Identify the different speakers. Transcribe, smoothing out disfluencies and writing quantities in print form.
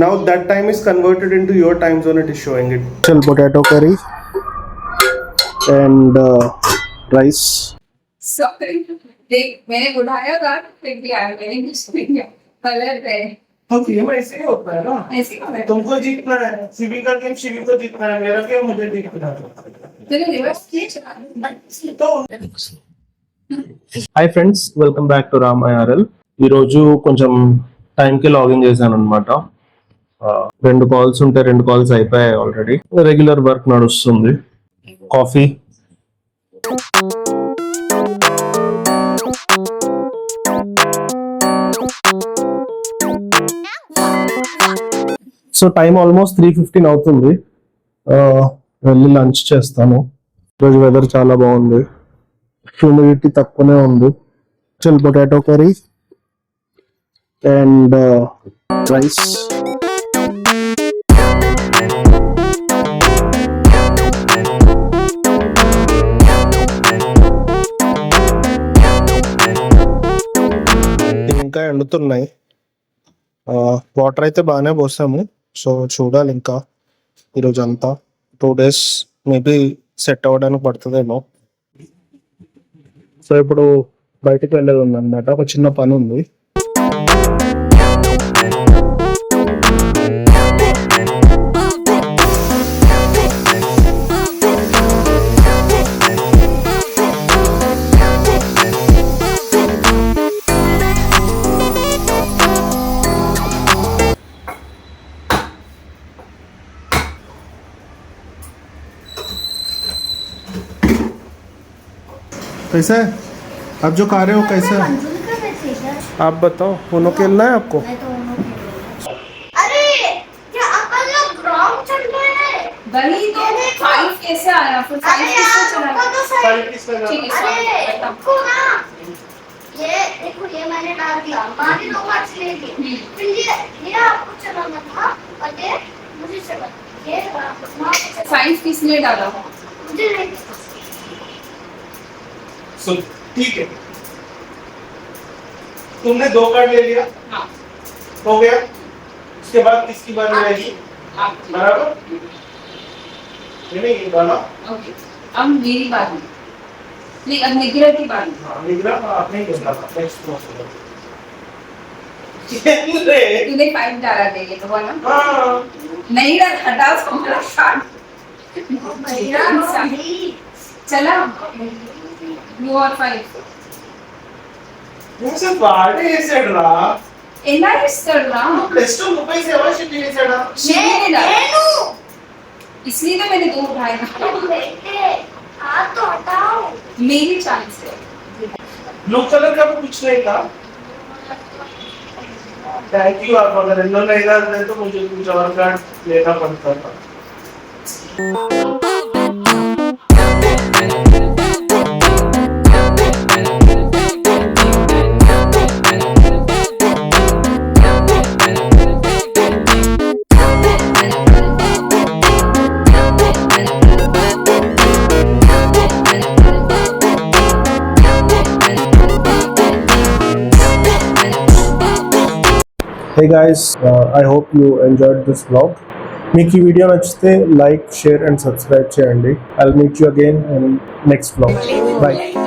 Speaker 1: Now that time is converted into your time zone. It is showing it. Shell potato curry and rice.
Speaker 2: Sorry. देख मैंने उठाया था फिर भी आया मैंने कुछ नहीं किया कलर है
Speaker 1: तो गेम ऐसे ही होता है ना,
Speaker 2: ऐसे होता है
Speaker 1: तुमको जीतना है, शिवी का गेम शिवी को जीतना है, मेरा गेम मुझे जीतना है.
Speaker 2: तेरे रिवर्स किए
Speaker 1: तो
Speaker 3: hi friends, welcome back to Ram IRL. ఈరోజు కొంచెం టైంకి లాగిన్ చేశాను అనమాట. 2 కాల్స్ ఉంటే 2 కాల్స్ అయిపోయాయి ఆల్రెడీ. రెగ్యులర్ వర్క్ నడుస్తుంది. కాఫీ సో టైం ఆల్మోస్ట్ 3:15 అవుతుంది. వెళ్ళి లంచ్ చేస్తాను. ఈరోజు వెదర్ చాలా బాగుంది, హ్యూమిడిటీ తక్కువనే ఉంది. Chill potato curry and rice. ఇంకా ఎండుతున్నాయి. వాటర్ అయితే బాగానే పోసాము. సో చూడాలి ఇంకా ఈరోజు అంతా 2 days మేబీ సెట్ అవ్వడానికి పడుతుందేమో. సో ఇప్పుడు బయటకు వెళ్ళేది ఉంది అనమాట, ఒక చిన్న పని ఉంది. कैसा है आप जो खा रहे हो? कैसा है आप बताओ. उनो खेलना है आपको?
Speaker 4: अरे क्या अपन लोग रॉन्ग चल रहे हैं?
Speaker 2: वही तो 5 कैसे आया फिर 5 किससे चला ठीक है
Speaker 4: अरे
Speaker 2: सॉरी
Speaker 4: देखो ना, ये देखो ये मैंने डाल दिया, बाकी लोग आज लेंगे. फिर ये आपको चलाना था और ये मुझे चला. ये
Speaker 2: 5 किसने डाला
Speaker 4: मुझे नहीं.
Speaker 1: सो ठीक है, तुमने 2 कार्ड ले लिया.
Speaker 2: हाँ
Speaker 1: हो गया. उसके बाद किसकी बारी रहेगी?
Speaker 2: आप
Speaker 1: बराबर. ये नहीं वाला.
Speaker 2: ओके अब मेरी बारी नहीं अब निग्रह की बारी
Speaker 1: हाँ निगरा आपने ही बोला था. नेक्स्ट प्रोसेस
Speaker 2: तूने 5 डाला देंगे तो बोला
Speaker 1: हाँ
Speaker 2: नहीं ना हटाओ मेरा कार्ड चला you are 5
Speaker 1: मुझे बारे ऐसेडरा
Speaker 2: ఎలా ఇస్తాడురా
Speaker 1: प्लस 2 रुपए से अवश्य नहीं ऐसेडरा.
Speaker 2: मैंने डाला
Speaker 4: नेनू
Speaker 2: इसलिए तो मैंने 2 उठाए
Speaker 4: बेटे हाथ तो हटाओ.
Speaker 2: मेरी चांस है
Speaker 1: ब्लू कलर का भी कुछ नहीं था. Thank you. आप अगर इन्होंने नहीं डाल तो मुझे कुछ और कार्ड लेना पड़ता था.
Speaker 3: Hey guys, I hope you enjoyed this vlog. మీకు ఈ వీడియో నచ్చితే లైక్, షేర్ అండ్ సబ్స్క్రైబ్ చేయండి. I'll meet you again in next vlog. Bye.